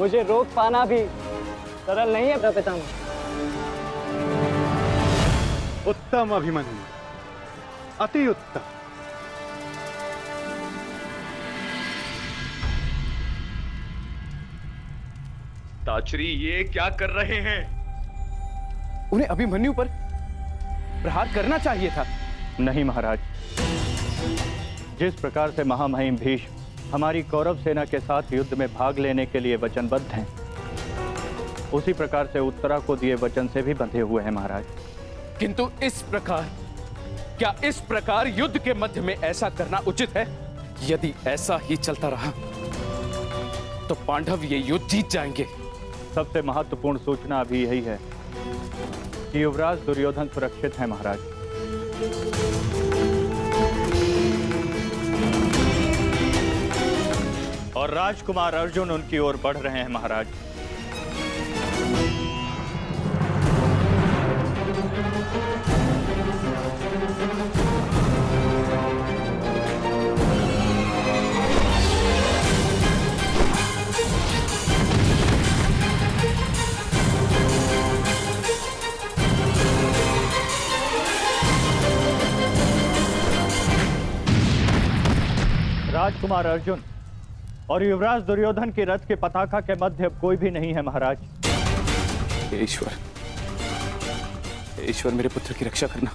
मुझे रोक पाना भी सरल नहीं है पितामह। उत्तम अभिमन्यु, अति उत्तम। ताचरी ये क्या कर रहे हैं? उन्हें अभिमन्यु पर प्रहार करना चाहिए था। नहीं महाराज, जिस प्रकार से महामहिम भीष्म हमारी कौरव सेना के साथ युद्ध में भाग लेने के लिए वचनबद्ध हैं, उसी प्रकार से उत्तरा को दिए वचन से भी बंधे हुए हैं महाराज। किंतु क्या इस प्रकार युद्ध के मध्य में ऐसा करना उचित है? यदि ऐसा ही चलता रहा तो पांडव ये युद्ध जीत जाएंगे। सबसे महत्वपूर्ण सूचना अभी यही है कि युवराज दुर्योधन सुरक्षित हैं महाराज। और राजकुमार अर्जुन उनकी ओर बढ़ रहे हैं महाराज। राजकुमार अर्जुन और युवराज दुर्योधन के रथ के पताका के मध्य अब कोई भी नहीं है महाराज। ईश्वर मेरे पुत्र की रक्षा करना।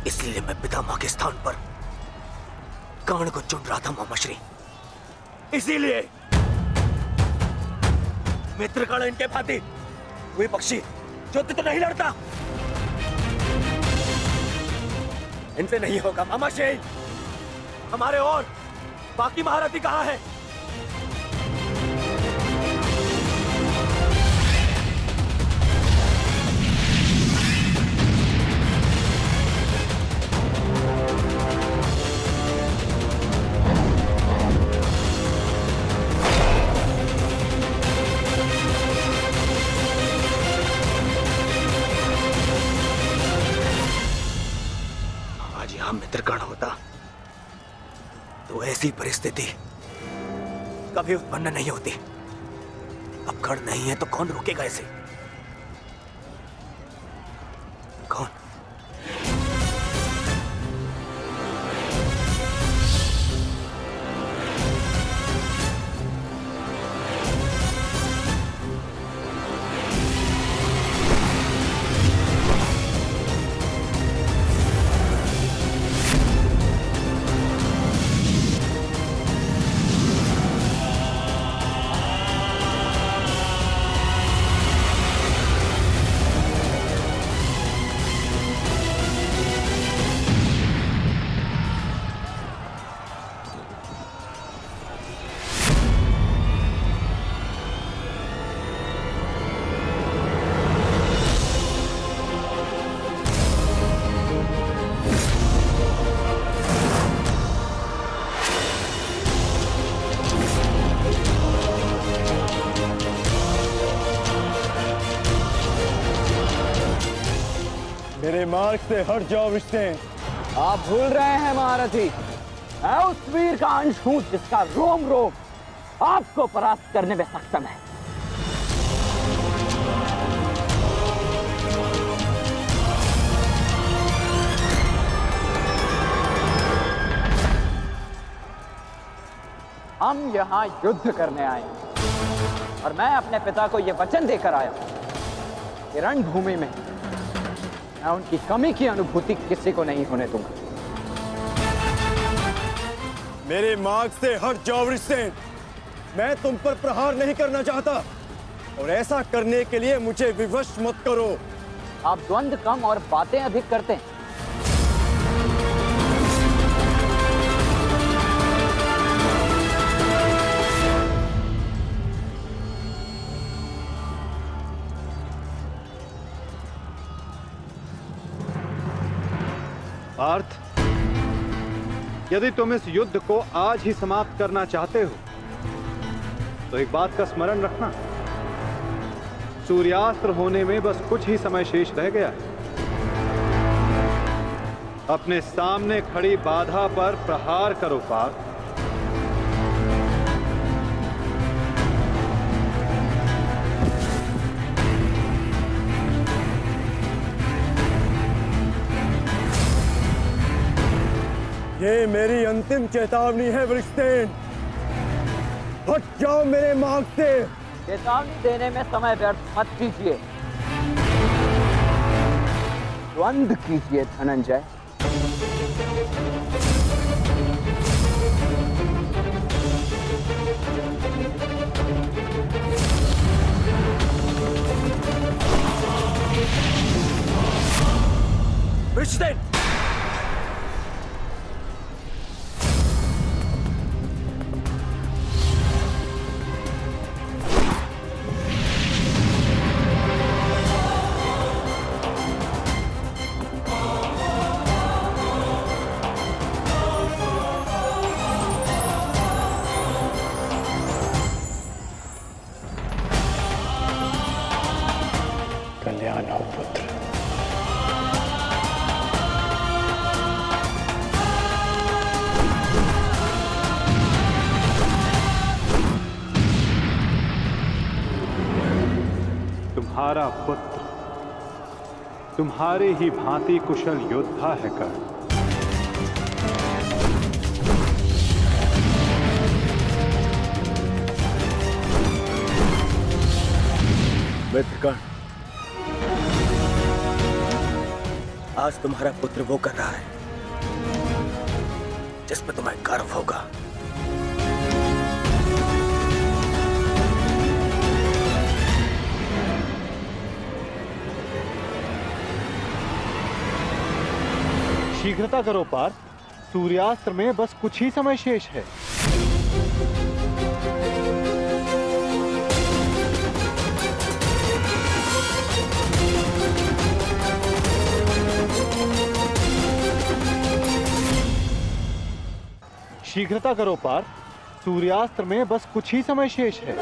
इसलिए मैं पितामह के स्थान पर कर्ण को चुन रहा था मामाश्री। इसीलिए मित्रगण इनके भांति वे पक्षी युद्ध तो नहीं लड़ता, इनसे नहीं होगा मामाश्री। हमारे और बाकी महारथी कहां है? मित्रगण होता तो ऐसी परिस्थिति कभी उत्पन्न नहीं होती। अब गण नहीं है तो कौन रोकेगा इसे? कौन? मेरे मार्ग से हट जाओ विष्णु। आप भूल रहे हैं महारथी, मैं उस वीर का अंश हूं जिसका रोम रोम आपको परास्त करने में सक्षम है। हम यहां युद्ध करने आए हैं और मैं अपने पिता को यह वचन देकर आया कि रणभूमि में मैं उनकी कमी की अनुभूति किसी को नहीं होने दूंगा। मेरे मार्ग से हट जाओ वृषसेन। मैं तुम पर प्रहार नहीं करना चाहता और ऐसा करने के लिए मुझे विवश मत करो। आप द्वंद्व कम और बातें अधिक करते हैं। पार्थ, यदि तुम इस युद्ध को आज ही समाप्त करना चाहते हो तो एक बात का स्मरण रखना, सूर्यास्त्र होने में बस कुछ ही समय शेष रह गया है। अपने सामने खड़ी बाधा पर प्रहार करो पार्थ। ये मेरी अंतिम चेतावनी है वृषसेन, हट जाओ मेरे मार्ग से। चेतावनी देने में समय व्यर्थ मत कीजिए, द्वंद्व कीजिए धनंजय। वृषसेन, कल्याण हो पुत्र। तुम्हारा पुत्र तुम्हारे ही भांति कुशल योद्धा है कर्ण। मित्र कर्ण, आज तुम्हारा पुत्र वो कर रहा है जिस पर तुम्हें गर्व होगा। शीघ्रता करो पार्थ, सूर्यास्त्र में बस कुछ ही समय शेष है। शीघ्रता करो पार्थ, सूर्यास्त्र में बस कुछ ही समय शेष है।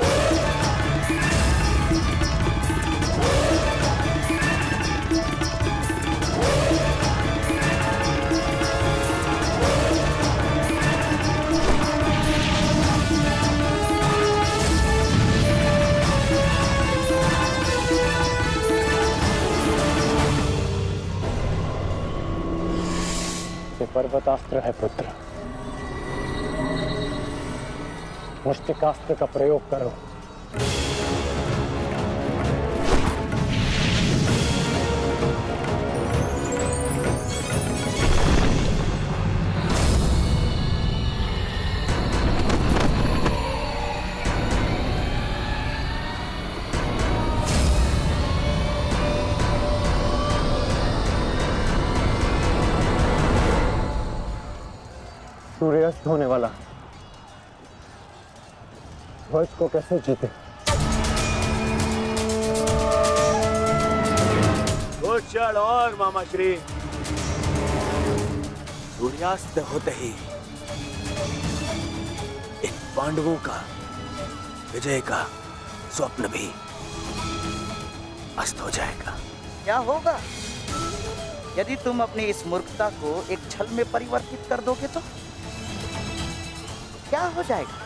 ये पर्वतास्त्र है पुत्र, मुष्टिकास्त्र का प्रयोग करो। सूर्यास्त होने वाला, ध्वज को कैसे जीते? कुछ क्षण और मामा श्री। सूर्यास्त होते ही इन पांडवों का विजय का स्वप्न भी अस्त हो जाएगा। क्या होगा यदि तुम अपनी इस मूर्खता को एक छल में परिवर्तित कर दोगे तो क्या हो जाएगा?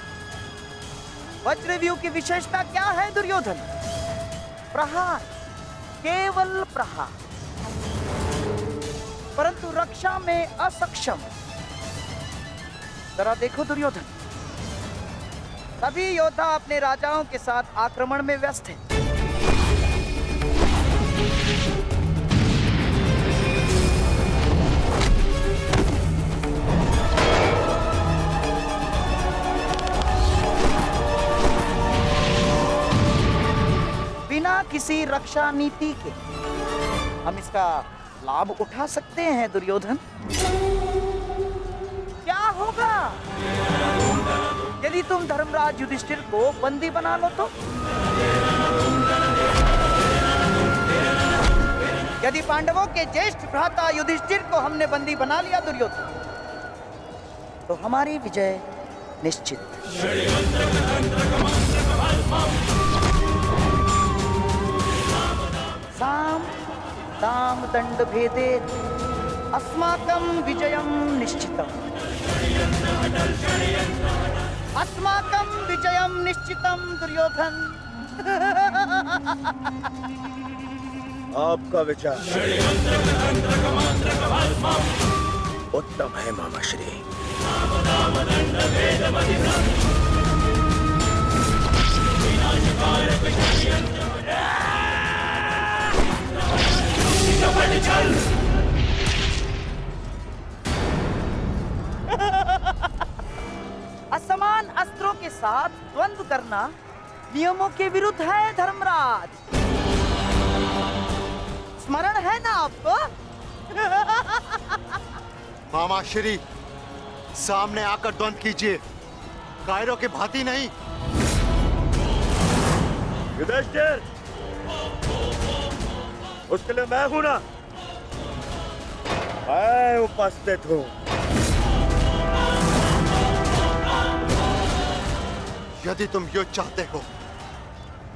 वज्रव्यूह की विशेषता क्या है दुर्योधन? प्रहार, केवल प्रहार, परंतु रक्षा में असक्षम। जरा देखो दुर्योधन, सभी योद्धा अपने राजाओं के साथ आक्रमण में व्यस्त हैं। बिना किसी रक्षा नीति के हम इसका लाभ उठा सकते हैं दुर्योधन। क्या होगा यदि तुम धर्मराज युधिष्ठिर को बंदी बना लो तो? यदि पांडवों के ज्येष्ठ भ्राता युधिष्ठिर को हमने बंदी बना लिया दुर्योधन, तो हमारी विजय निश्चित। साम दाम दंड भेदे अस्माकं विजयं निश्चितम्। अस्माकं विजयं निश्चितं दुर्योधन। आपका विचार उत्तम है मामाश्री। असमान अस्त्रों के साथ द्वंद्व करना नियमों के विरुद्ध है धर्मराज। स्मरण है ना आपको? मामा श्री, सामने आकर द्वंद कीजिए, कायरों की भांति नहीं। युधिष्ठिर, उसके लिए मैं हूं ना, मैं उपस्थित हूं। यदि तुम युद्ध चाहते हो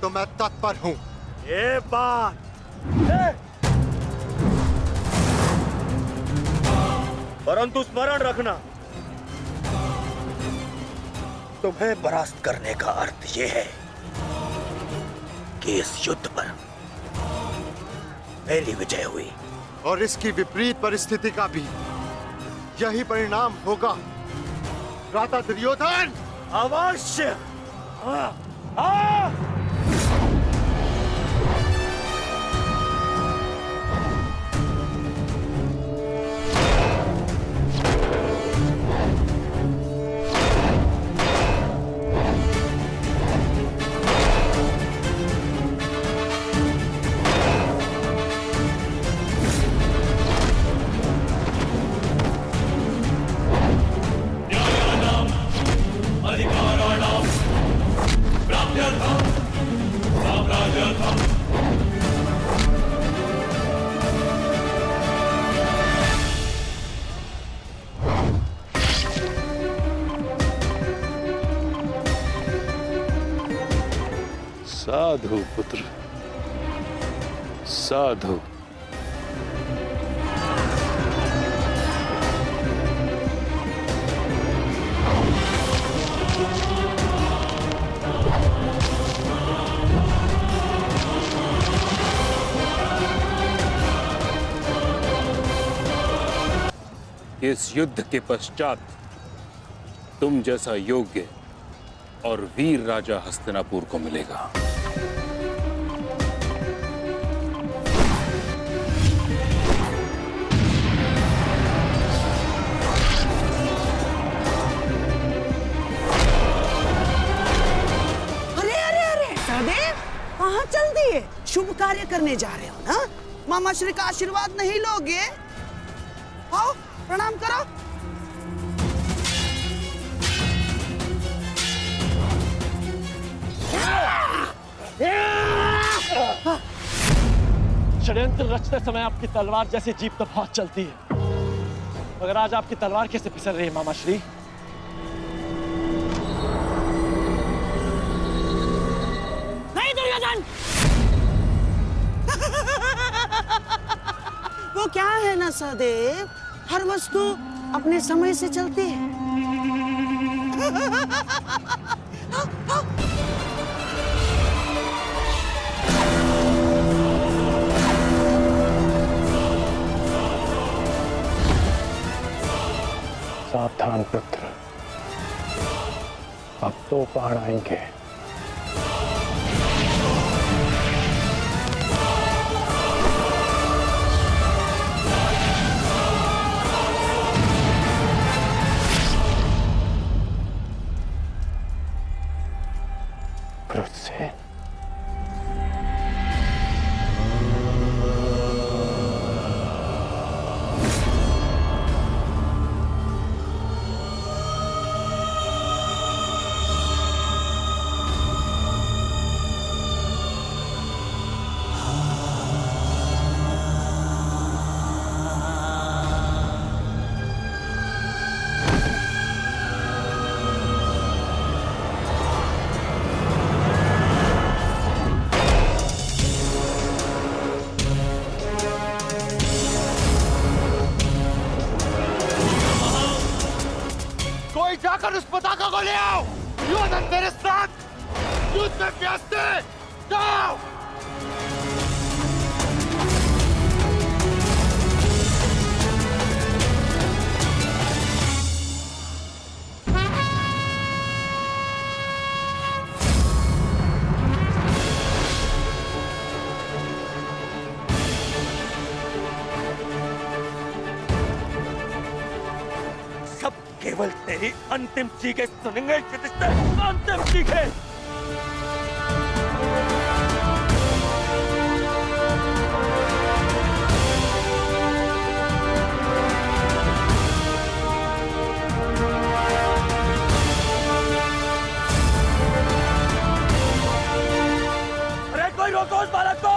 तो मैं तत्पर हूं। ये बात परंतु स्मरण रखना, तुम्हें परास्त करने का अर्थ यह है कि इस युद्ध पर मेरी विजय हुई। और इसकी विपरीत परिस्थिति का भी यही परिणाम होगा भ्राता दुर्योधन। अवश्य। हाँ, हाँ। साधु पुत्र, साधु। इस युद्ध के पश्चात तुम जैसा योग्य और वीर राजा हस्तिनापुर को मिलेगा। कहाँ चल दिए? शुभ कार्य करने जा रहे हो ना? मामा श्री का आशीर्वाद नहीं लोगे? आओ प्रणाम करो। षड्यंत्र रचते समय आपकी तलवार जैसी जीप तो बहुत चलती है, मगर आज आपकी तलवार कैसे फिसल रही है मामा श्री? नहीं दुर्योधन, वो क्या है ना सहदेव, हर वस्तु अपने समय से चलती है। सावधान पुत्र, अब तो बाण आएंगे। से कोई जाकर उस पताका को ले आओ। दुर्योधन मेरे साथ युद्ध में व्यस्त है। जाओ। केवल तेरी अंतिम चीखें सुनेंगे युधिष्ठिर, अंतिम चीखें। अरे कोई रोको उस बालक को।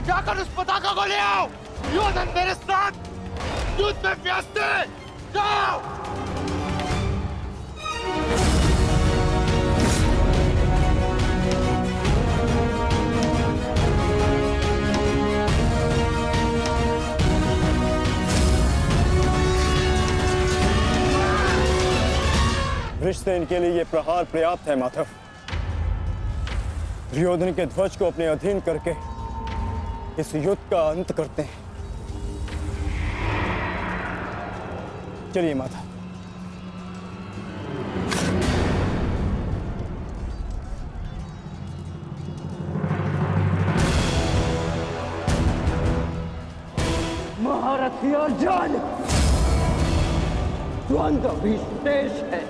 जाकर उस पताका को ले आओ। दुर्योधन मेरे साथ युद्ध में व्यस्त है। जाओ। वृषसेन के लिए ये प्रहार पर्याप्त है माधव। दुर्योधन के ध्वज को अपने अधीन करके इस युद्ध का अंत करते हैं। चलिए माता। महारथी अर्जुन, द्वंद्व भी शेष है।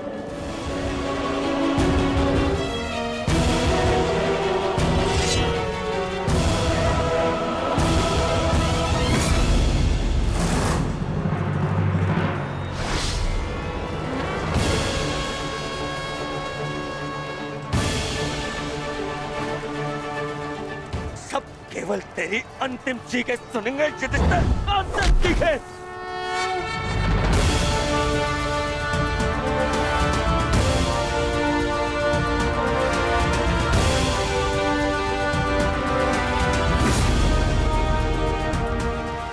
केवल तेरी अंतिम चीखें सुनेंगे युधिष्ठिर, अंतिम चीखें।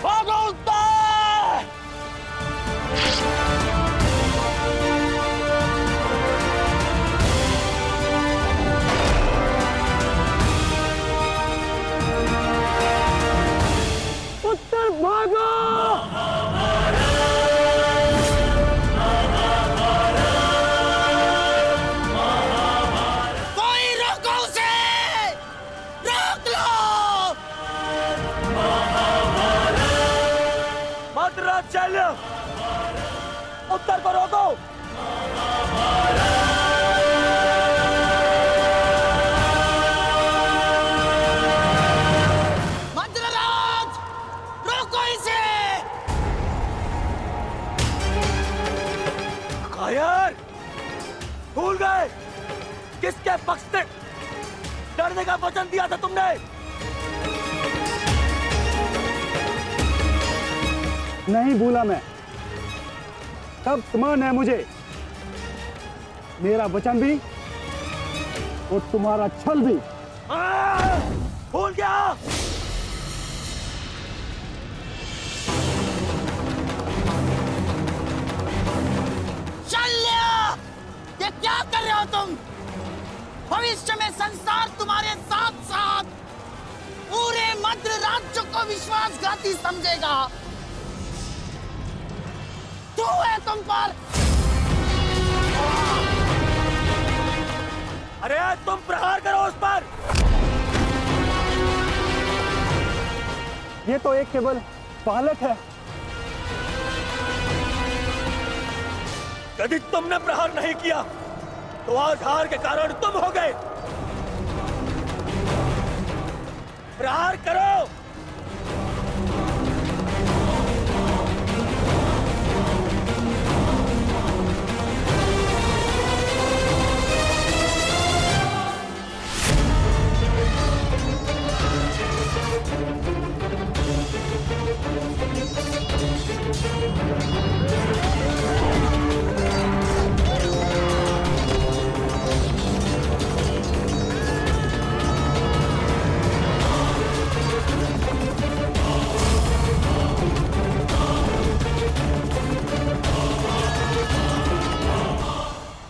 भागो उस पर! उत्तर को रोको। मंत्रराज, रोको इसे। कायर, भूल गए किसके पक्ष से डरने का वचन दिया था तुमने? नहीं भूला मैं। सब समान है मुझे। मेरा वचन भी और तुम्हारा छल भी। भूल गया। शल्य, ये क्या कर रहे हो तुम? भविष्य में संसार तुम्हारे साथ साथ पूरे मद्र राज्य को विश्वासघाती समझेगा। तू है तुम पर। अरे तुम प्रहार करो उस पर। ये तो एक केवल बालक है। यदि तुमने प्रहार नहीं किया तो आज हार के कारण तुम हो गए। प्रहार करो।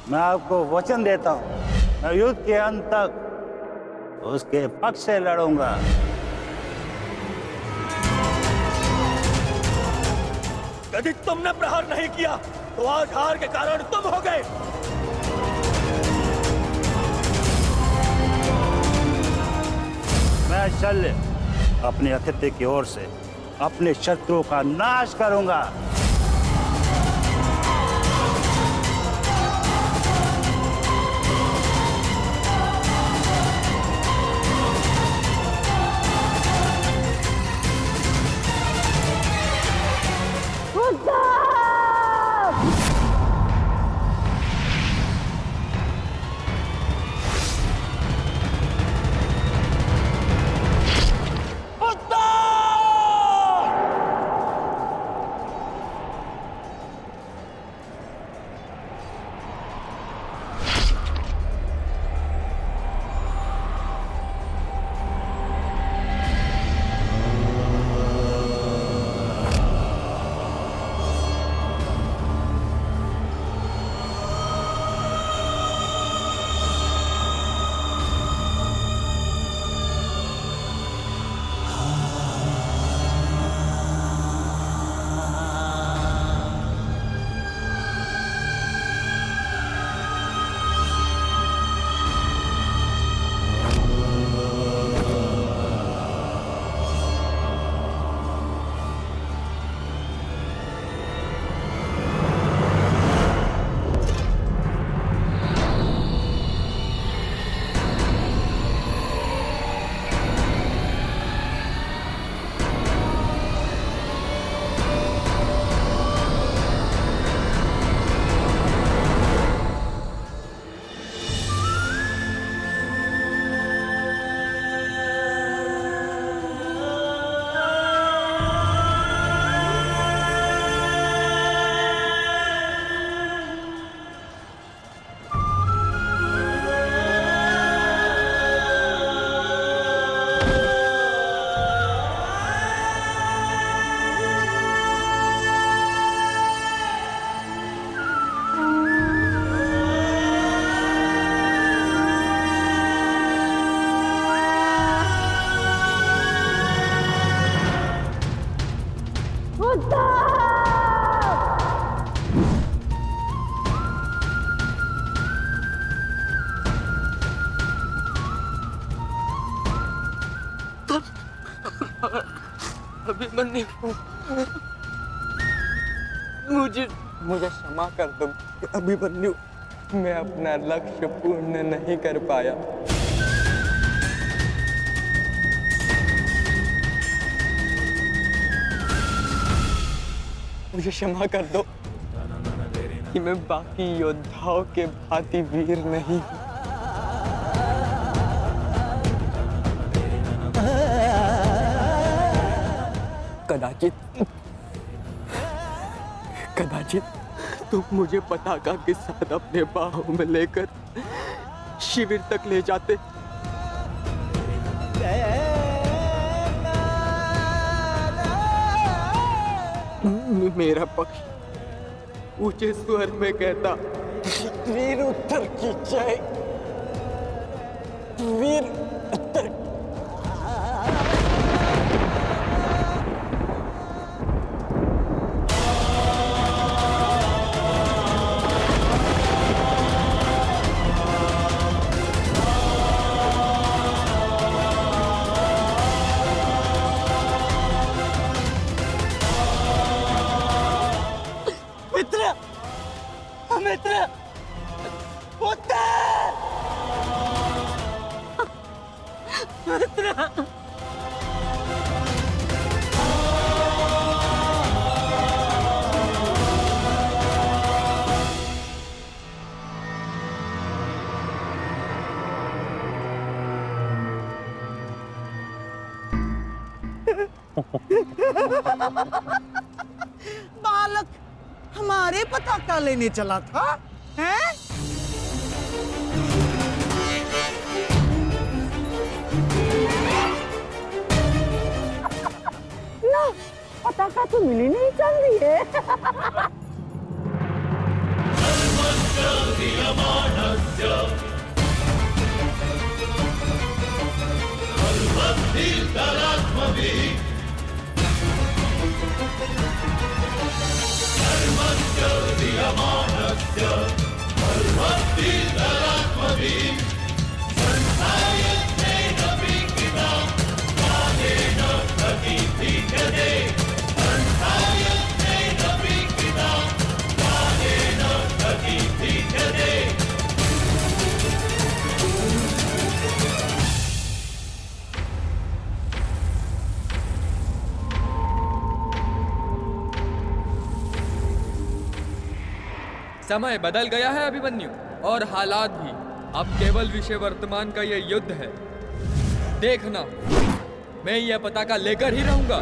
मैं आपको वचन देता हूँ, मैं युद्ध के अंत तक उसके पक्ष से लड़ूंगा। यदि तुमने प्रहार नहीं किया तो आज हार के कारण तुम हो गए। मैं शल्य अपने अतिथि की ओर से अपने शत्रुओं का नाश करूंगा। अभिमन्यु, मुझे क्षमा कर दो अभिमन्यु, मैं अपना लक्ष्य पूर्ण नहीं कर पाया। मुझे क्षमा कर दो कि मैं बाकी योद्धाओं के भांति वीर नहीं हूं। कदाचित तुम मुझे पताका के साथ अपने बाहों में लेकर शिविर तक ले जाते। मेरा पक्ष ऊंचे स्वर में कहता, वीर उत्तर की जय, वीर उत्तर। बालक हमारे पताका लेने चला था, हैं? ना, पताका तो मिली नहीं चल रही है। समय बदल गया है अभिमन्यु, और हालात भी। अब केवल विषय वर्तमान का यह युद्ध है। देखना, मैं यह पताका लेकर ही रहूंगा।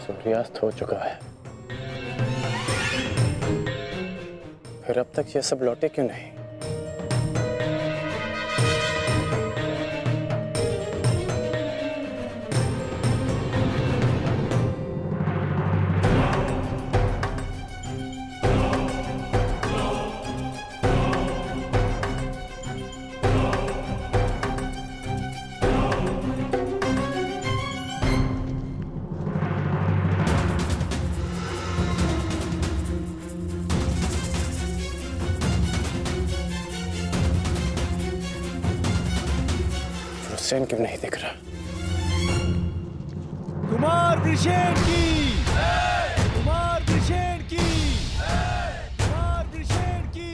सूर्यास्त हो चुका है, फिर अब तक ये सब लौटे क्यों नहीं? हुसैन क्यों नहीं दिख रहा? कुमार वृषेण की, कुमार वृषेण की, कुमार वृषेण की।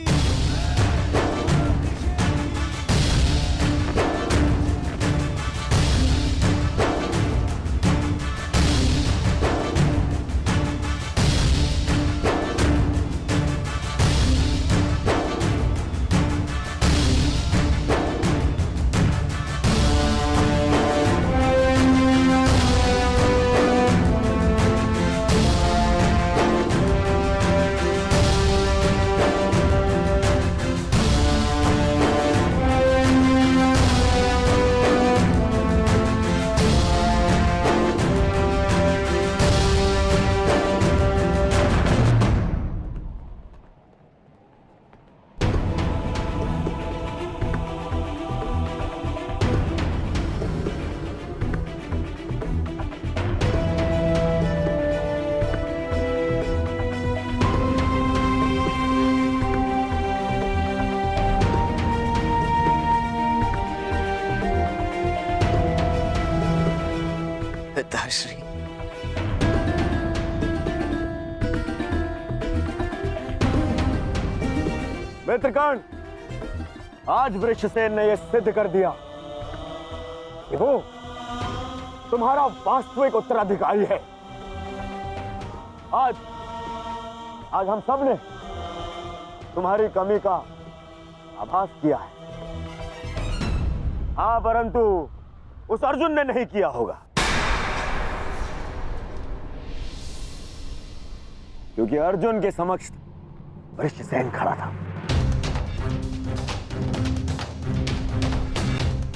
पिताश्री। मित्रगण, आज वृषसेन ने यह सिद्ध कर दिया कि वो तुम्हारा वास्तविक उत्तराधिकारी है। आज हम सब ने तुम्हारी कमी का आभास किया है। हाँ, परंतु उस अर्जुन ने नहीं किया होगा, क्योंकि अर्जुन के समक्ष वृषसेन खड़ा था।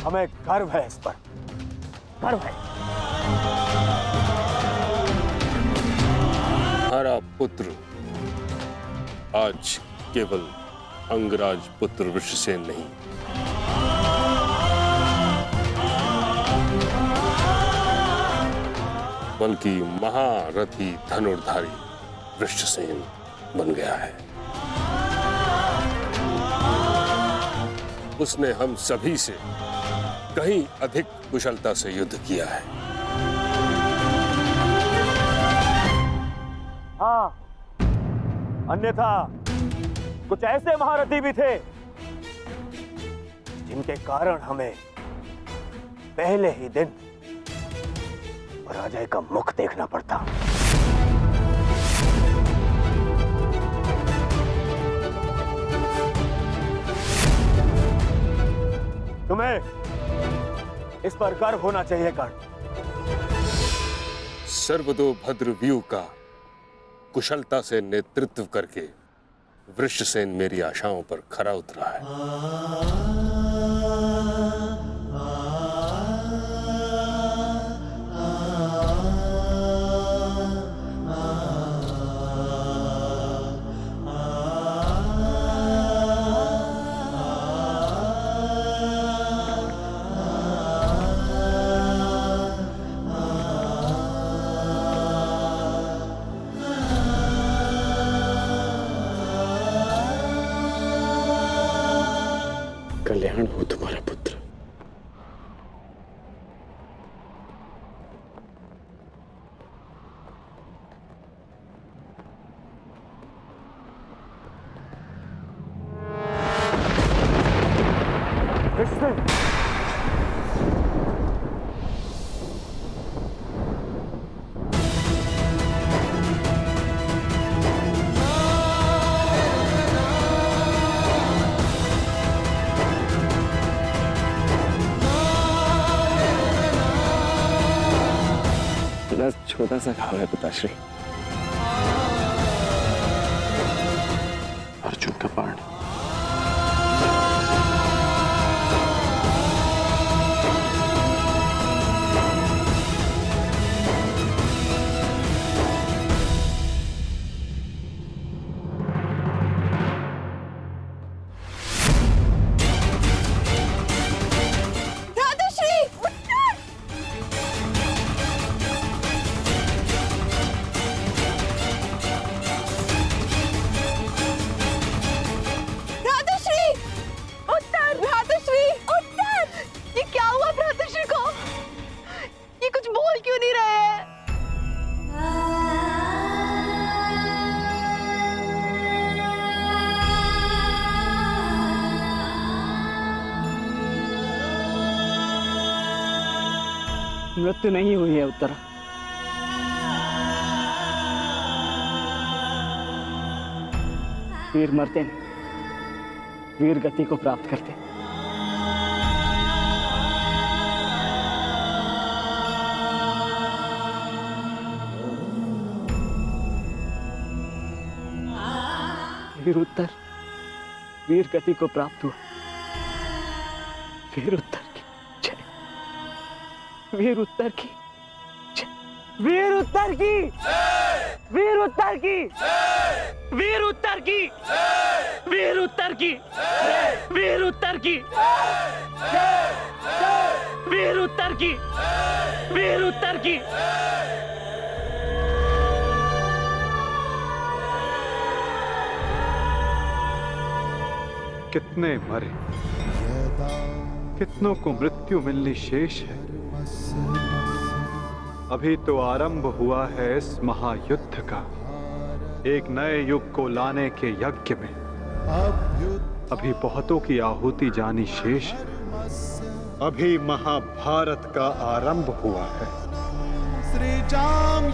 हमें गर्व है, इस पर गर्व है। हमारा पुत्र आज केवल अंगराज पुत्र वृषसेन नहीं, बल्कि महारथी धनुर्धारी वृषसेन बन गया है। उसने हम सभी से कहीं अधिक कुशलता से युद्ध किया है। हाँ, अन्यथा कुछ ऐसे महारथी भी थे जिनके कारण हमें पहले ही दिन पराजय का मुख देखना पड़ता। तुम्हें इस पर गर्व होना चाहिए कर्ण। सर्वतोभद्र व्यूह का कुशलता से नेतृत्व करके वृषसेन मेरी आशाओं पर खरा उतरा है। कल्याण हो तुम्हारा पुत्र। छोटा सा घाव है पिताश्री, अर्जुन का बाण। मृत्यु नहीं हुई है उत्तरा। वीर मरते नहीं, वीर गति को प्राप्त करते। वीर उत्तर वीर गति को प्राप्त हुआ। वीर उत्तर की जय। वीर उत्तर की जय। वीर उत्तर की वीर उत्तर की वीर उत्तर की वीर उत्तर की वीर उत्तर की वीर उत्तर की वीर उत्तर की। कितने मरे, कितनों को मृत्यु मिलनी शेष है। अभी तो आरंभ हुआ है इस महायुद्ध का, एक नए युग को लाने के यज्ञ में। अभी बहुतों की आहुति जानी शेष है। अभी महाभारत का आरंभ हुआ है। श्री जाम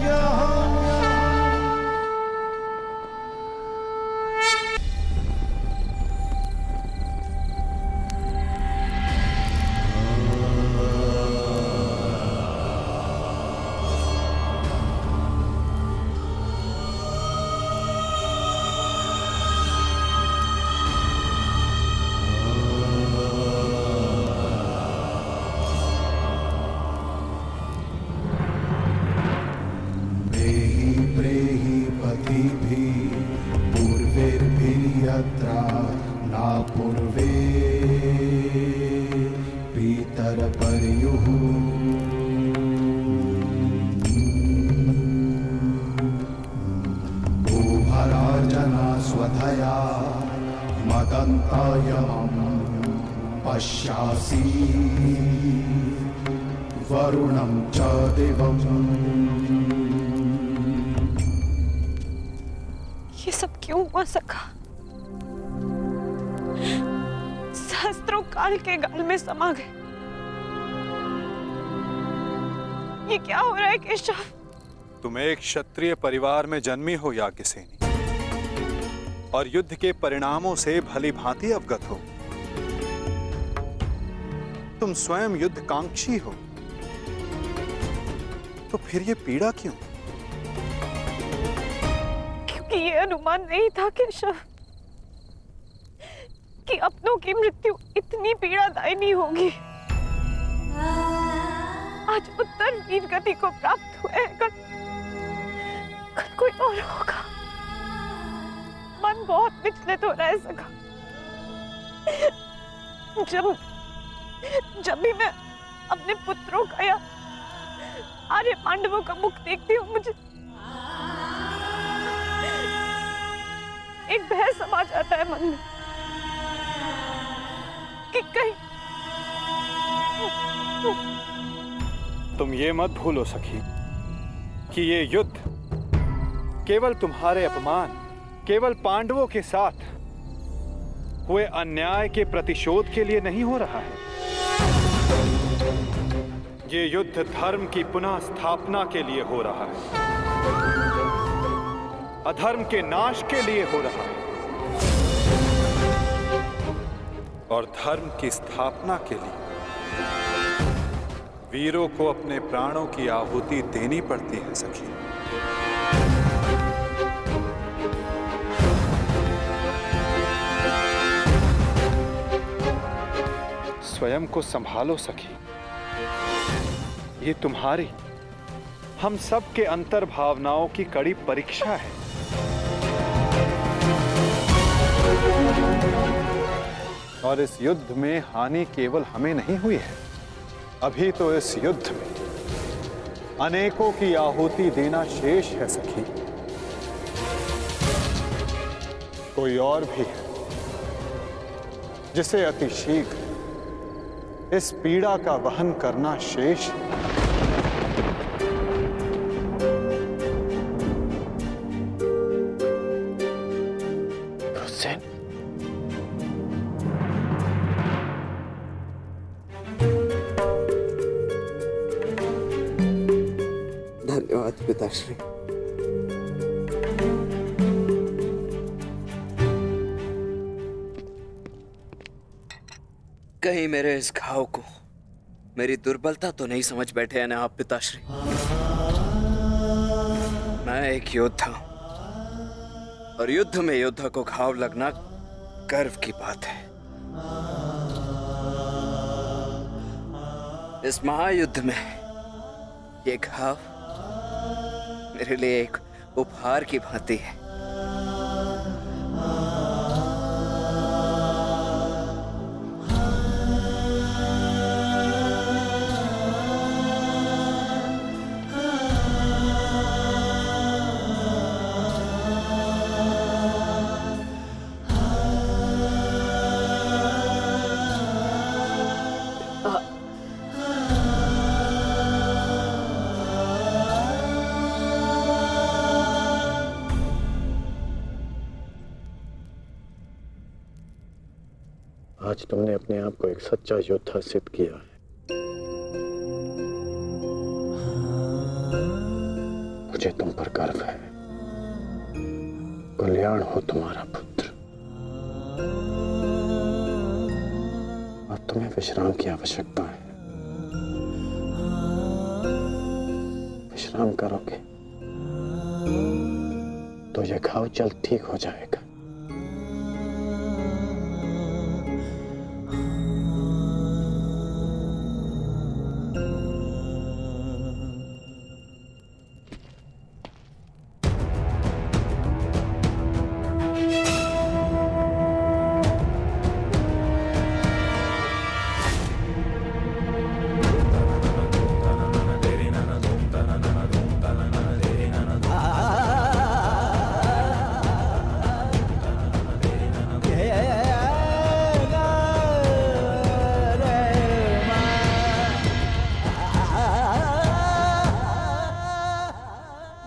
पश्यासि वरुणं च दिवम्। ये सब क्यों हुआ सखा? सहस्त्रों काल के गाल में समा गए। ये क्या हो रहा है केशव? तुम एक क्षत्रिय परिवार में जन्मी हो याज्ञसेनी, और युद्ध के परिणामों से भली भांति अवगत हो। तुम स्वयं युद्धकांक्षी हो, तो फिर ये पीड़ा क्यों? क्योंकि ये अनुमान नहीं था केशव कि अपनों की मृत्यु इतनी पीड़ादायी होगी। आज उत्तर वीर गति को प्राप्त हुए, कल कोई और होगा। मन बहुत विचलित हो रहा है सखा। जब भी मैं अपने पुत्रों का या आर्य पांडवों का मुख देखती हूँ, मुझे एक भय समा जाता है मन में कि कहीं। तुम ये मत भूलो सखी कि ये युद्ध केवल तुम्हारे अपमान, केवल पांडवों के साथ हुए अन्याय के प्रतिशोध के लिए नहीं हो रहा है। ये युद्ध धर्म की पुनः स्थापना के लिए हो रहा है, अधर्म के नाश के लिए हो रहा है। और धर्म की स्थापना के लिए वीरों को अपने प्राणों की आहुति देनी पड़ती है सखी। स्वयं को संभालो सखी। ये तुम्हारी, हम सब के अंतर भावनाओं की कड़ी परीक्षा है। और इस युद्ध में हानि केवल हमें नहीं हुई है, अभी तो इस युद्ध में अनेकों की आहुति देना शेष है सखी। कोई और भी है जिसे अतिशीघ्र इस पीड़ा का वहन करना शेष है। धन्यवाद पिताश्री। कहीं मेरे इस घाव को मेरी दुर्बलता तो नहीं समझ बैठे हैं ना आप पिताश्री? मैं एक योद्धा और युद्ध में योद्धा को घाव लगना गर्व की बात है। इस महायुद्ध में ये घाव मेरे लिए एक उपहार की भांति है। आज तुमने अपने आप को एक सच्चा योद्धा सिद्ध किया है। मुझे तुम पर गर्व है। कल्याण हो तुम्हारा पुत्र। अब तुम्हें विश्राम की आवश्यकता है। विश्राम करोगे तो यह घाव जल्द ठीक हो जाएगा।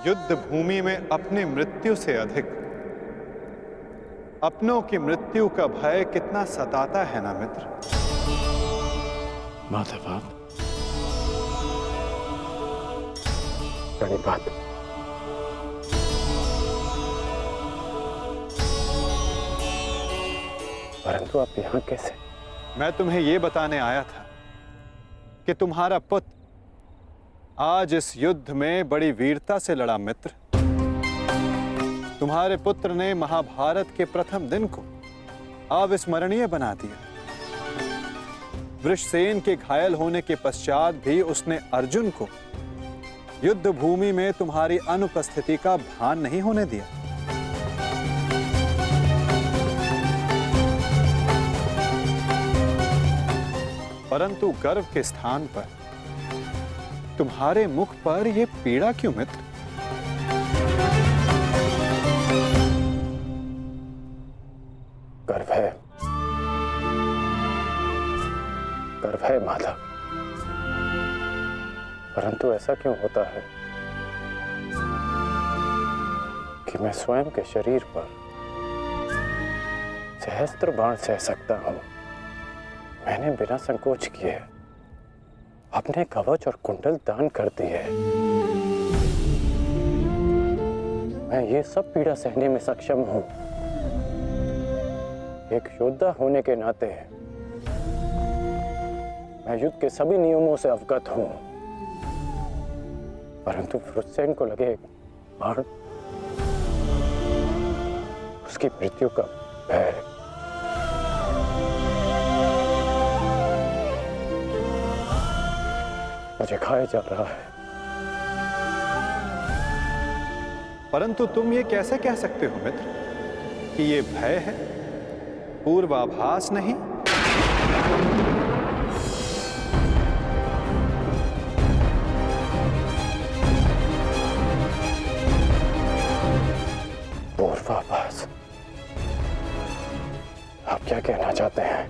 युद्ध भूमि में अपनी मृत्यु से अधिक अपनों की मृत्यु का भय कितना सताता है ना मित्र। माधव, बड़ी बात। परंतु आप यहां कैसे? मैं तुम्हें यह बताने आया था कि तुम्हारा पुत्र आज इस युद्ध में बड़ी वीरता से लड़ा मित्र। तुम्हारे पुत्र ने महाभारत के प्रथम दिन को अविस्मरणीय बना दिया। वृषसेन के घायल होने के पश्चात भी उसने अर्जुन को युद्ध भूमि में तुम्हारी अनुपस्थिति का भान नहीं होने दिया। परंतु गर्व के स्थान पर तुम्हारे मुख पर यह पीड़ा क्यों मित्र? गर्व है, गर्व है माधव। परंतु ऐसा क्यों होता है कि मैं स्वयं के शरीर पर सहस्त्र बाण सह सकता हूं। मैंने बिना संकोच किए अपने कवच और कुंडल दान कर दिए। मैं ये सब पीड़ा सहने में सक्षम हूं। एक योद्धा होने के नाते मैं युद्ध के सभी नियमों से अवगत हूं। परंतु वृषसेन को लगे बाण, उसकी मृत्यु का भय मुझे खाया जा रहा है। परंतु तुम ये कैसे कह सकते हो मित्र कि ये भय है, पूर्वाभास नहीं? पूर्वाभास? आप क्या कहना चाहते हैं?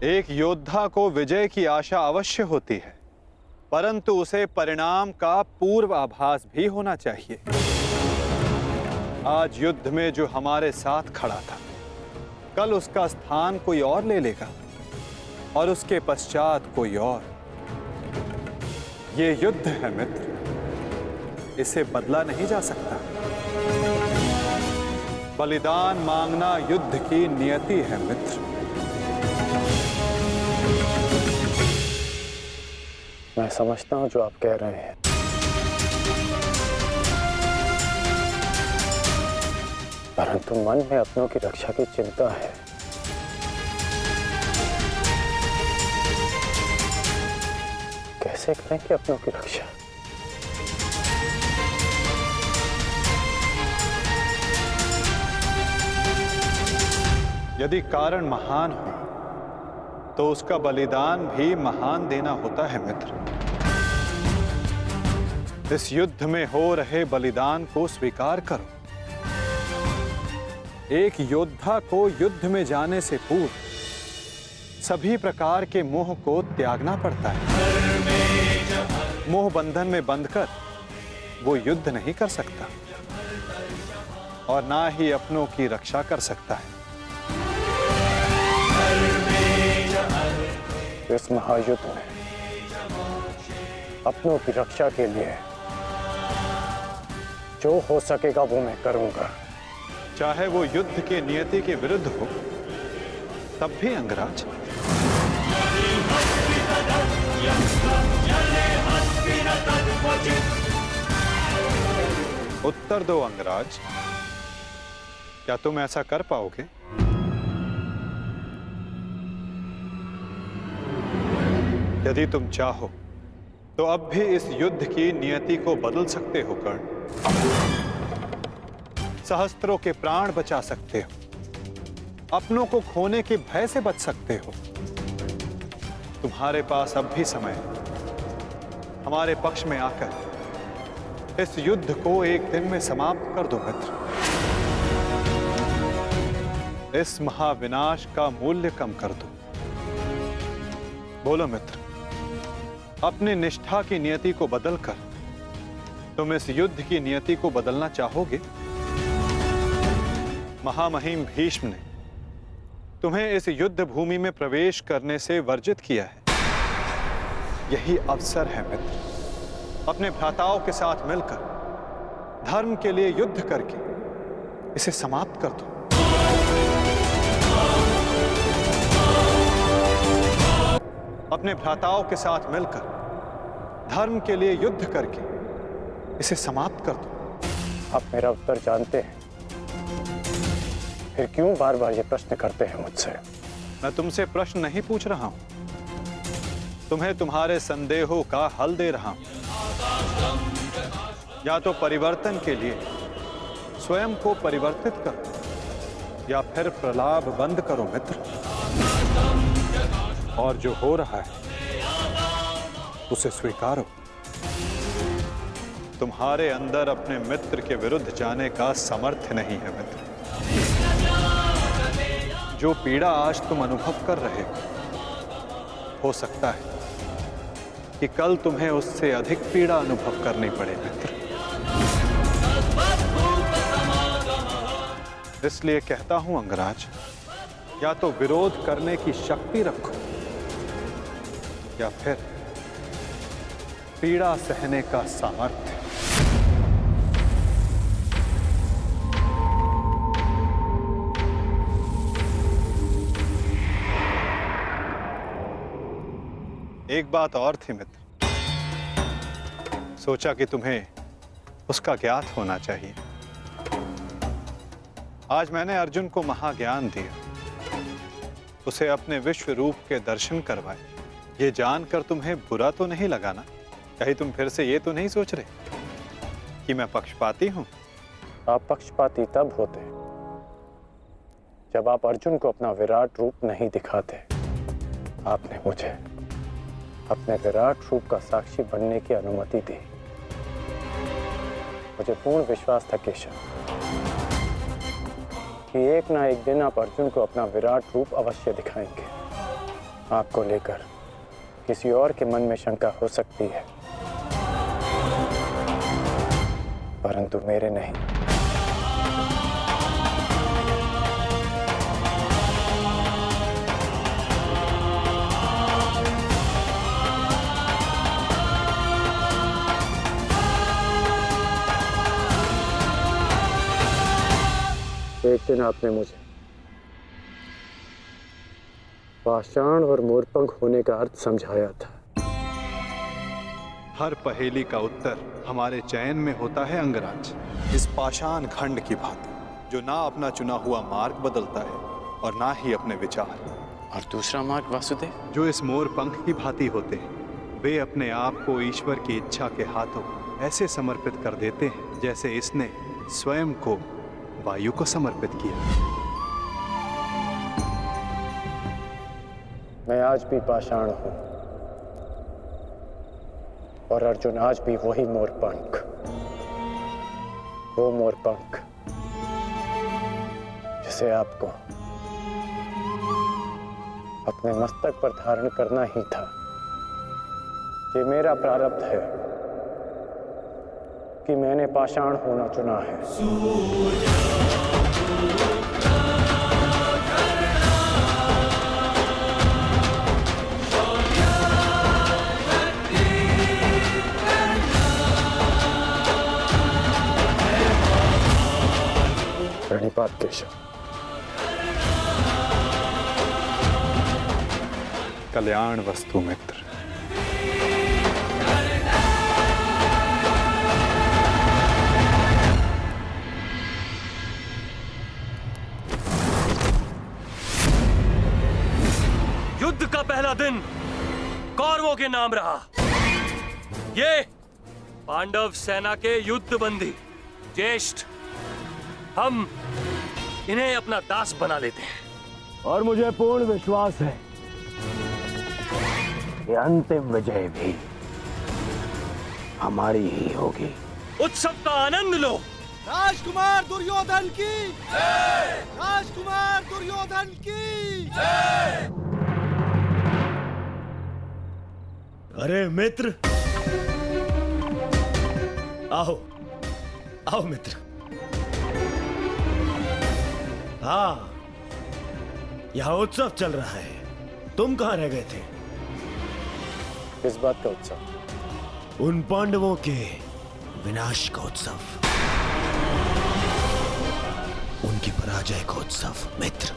एक योद्धा को विजय की आशा अवश्य होती है, परंतु उसे परिणाम का पूर्वाभास भी होना चाहिए। आज युद्ध में जो हमारे साथ खड़ा था, कल उसका स्थान कोई और ले लेगा और उसके पश्चात कोई और। ये युद्ध है मित्र, इसे बदला नहीं जा सकता। बलिदान मांगना युद्ध की नियति है मित्र। मैं समझता हूं जो आप कह रहे हैं, परंतु मन में अपनों की रक्षा की चिंता है। कैसे करेंगे अपनों की रक्षा? यदि कारण महान हो तो उसका बलिदान भी महान देना होता है मित्र। इस युद्ध में हो रहे बलिदान को स्वीकार करो। एक योद्धा को युद्ध में जाने से पूर्व सभी प्रकार के मोह को त्यागना पड़ता है। मोह बंधन में बंधकर वो युद्ध नहीं कर सकता और ना ही अपनों की रक्षा कर सकता है। इस महायुद्ध में अपनों की रक्षा के लिए जो हो सकेगा वो मैं करूंगा। चाहे वो युद्ध के नियति के विरुद्ध हो, तब भी अंगराज। उत्तर दो अंगराज, क्या तुम ऐसा कर पाओगे? यदि तुम चाहो तो अब भी इस युद्ध की नियति को बदल सकते हो कर्ण। सहस्त्रों के प्राण बचा सकते हो, अपनों को खोने के भय से बच सकते हो। तुम्हारे पास अब भी समय है। हमारे पक्ष में आकर इस युद्ध को एक दिन में समाप्त कर दो मित्र। इस महाविनाश का मूल्य कम कर दो। बोलो मित्र, अपने निष्ठा की नियति को बदलकर तुम इस युद्ध की नियति को बदलना चाहोगे? महामहिम भीष्म ने तुम्हें इस युद्ध भूमि में प्रवेश करने से वर्जित किया है। यही अवसर है मित्र, अपने भ्राताओं के साथ मिलकर धर्म के लिए युद्ध करके इसे समाप्त कर दो। अपने भ्राताओं के साथ मिलकर धर्म के लिए युद्ध करके इसे समाप्त कर दो। आप मेरा उत्तर जानते हैं, फिर क्यों बार बार ये प्रश्न करते हैं मुझसे? मैं तुमसे प्रश्न नहीं पूछ रहा हूं, तुम्हें तुम्हारे संदेहों का हल दे रहा हूं। या तो परिवर्तन के लिए स्वयं को परिवर्तित करो, या फिर प्रलाप बंद करो मित्र। और जो हो रहा है उसे स्वीकारो। तुम्हारे अंदर अपने मित्र के विरुद्ध जाने का सामर्थ्य नहीं है मित्र। जो पीड़ा आज तुम अनुभव कर रहे हो सकता है कि कल तुम्हें उससे अधिक पीड़ा अनुभव करनी पड़े मित्र। इसलिए कहता हूं अंगराज, या तो विरोध करने की शक्ति रखो, या फिर पीड़ा सहने का सामर्थ्य। एक बात और थी मित्र, सोचा कि तुम्हें उसका ज्ञात होना चाहिए। आज मैंने अर्जुन को महाज्ञान दिया, उसे अपने विश्व रूप के दर्शन करवाए। ये जानकर तुम्हें बुरा तो नहीं लगा ना? कहीं तुम फिर से ये तो नहीं सोच रहे कि मैं पक्षपाती हूं? आप पक्षपाती तब होते जब आप अर्जुन को अपना विराट रूप नहीं दिखाते। आपने मुझे अपने विराट रूप का साक्षी बनने की अनुमति दी। मुझे पूर्ण विश्वास था केशव कि एक ना एक दिन आप अर्जुन को अपना विराट रूप अवश्य दिखाएंगे। आपको लेकर किसी और के मन में शंका हो सकती है, परंतु मेरे नहीं। एक दिन आपने मुझे पाषाण और मोरपंख होने का अर्थ समझाया था। हर पहेली का उत्तर हमारे चयन में होता है अंगराज। इस पाषाण खंड की भांति, जो ना अपना चुना हुआ मार्ग बदलता है और ना ही अपने विचार। और दूसरा मार्ग वासुदेव, जो इस मोरपंख की भांति होते हैं, वे अपने आप को ईश्वर की इच्छा के हाथों ऐसे समर्पित कर देते हैं जैसे इसने स्वयं को वायु को समर्पित किया। मैं आज भी पाषाण हूं और अर्जुन आज भी वही मोरपंख। वो मोरपंख जिसे आपको अपने मस्तक पर धारण करना ही था। ये मेरा प्रारब्ध है कि मैंने पाषाण होना चुना है। केशव। कल्याण वस्तु मित्र। युद्ध का पहला दिन कौरवों के नाम रहा। ये पांडव सेना के युद्ध बंदी ज्येष्ठ, हम इन्हें अपना दास बना लेते हैं। और मुझे पूर्ण विश्वास है कि अंतिम विजय भी हमारी ही होगी। उत्सव का आनंद लो। राजकुमार दुर्योधन की राजकुमार दुर्योधन की। अरे मित्र, आओ आओ मित्र। हाँ, यहाँ उत्सव चल रहा है। तुम कहाँ रह गए थे? किस बात का उत्सव? उन पांडवों के विनाश का उत्सव, उनकी पराजय का उत्सव मित्र।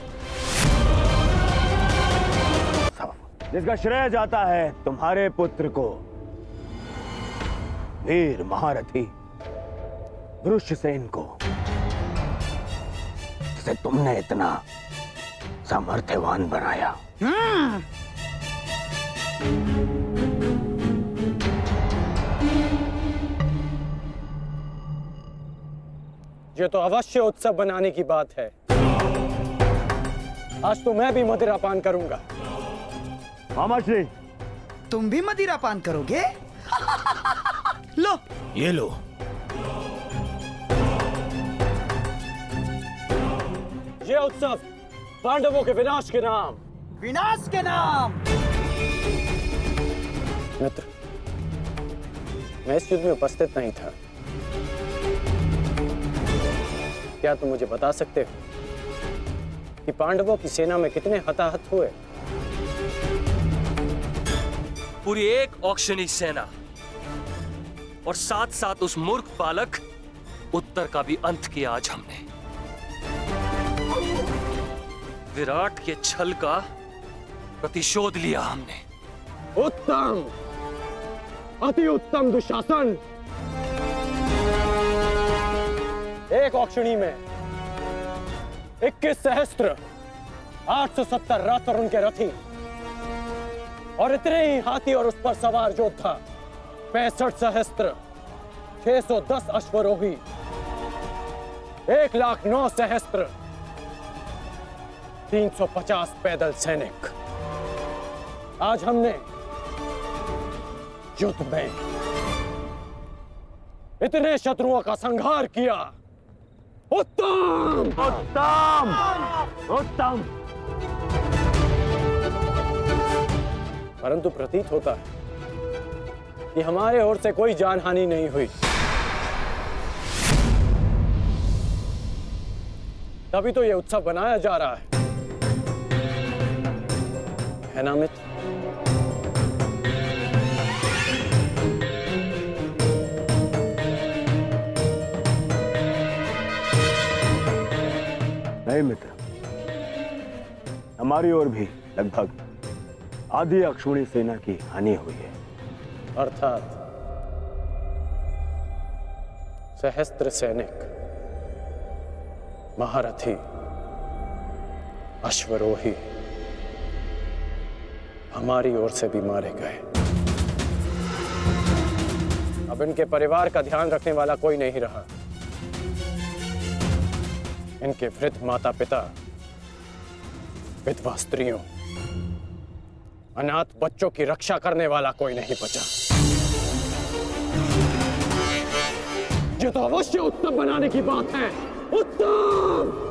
जिसका श्रेय जाता है तुम्हारे पुत्र को, वीर महारथी वृषसेन को, जिसे तुमने इतना सामर्थ्यवान बनाया। ये तो अवश्य उत्सव बनाने की बात है। आज तो मैं भी मदिरा पान करूंगा। मामा श्री, तुम भी मदिरा पान करोगे? लो, ये लो। ये उत्सव पांडवों के विनाश के नाम। विनाश के नाम। मित्र, मैं इस युद्ध में उपस्थित नहीं था। क्या तुम मुझे बता सकते हो कि पांडवों की सेना में कितने हताहत हुए? पूरी एक औक्षणी सेना और साथ साथ उस मूर्ख बालक उत्तर का भी अंत किया आज हमने। विराट के छल का प्रतिशोध लिया हमने। उत्तम, अति उत्तम दुशासन। एक औक्षणी में 21 सहस्त्र 870 रथ और उनके रथी, और इतने ही हाथी और उस पर सवार योद्धा 65 सहस्त्र 610 अश्वरोही, 1,09,000 सहस्त्र 350 पैदल सैनिक। आज हमने युद्ध में इतने शत्रुओं का संहार किया। उत्तम उत्तम उत्तम। परंतु प्रतीत होता है कि हमारे ओर से कोई जानहानि नहीं हुई। तभी तो यह उत्सव बनाया जा रहा है ना मित्र? नहीं मित्र, हमारी ओर भी लगभग आधी अक्षुणी सेना की हानि हुई है। अर्थात सहस्त्र सैनिक, महारथी, अश्वरोही हमारी ओर से भी मारे गए। अब इनके परिवार का ध्यान रखने वाला कोई नहीं रहा। इनके वृद्ध माता पिता, विधवा स्त्रियों, अनाथ बच्चों की रक्षा करने वाला कोई नहीं बचा। ये तो अवश्य उत्तम बनाने की बात है। उत्तम।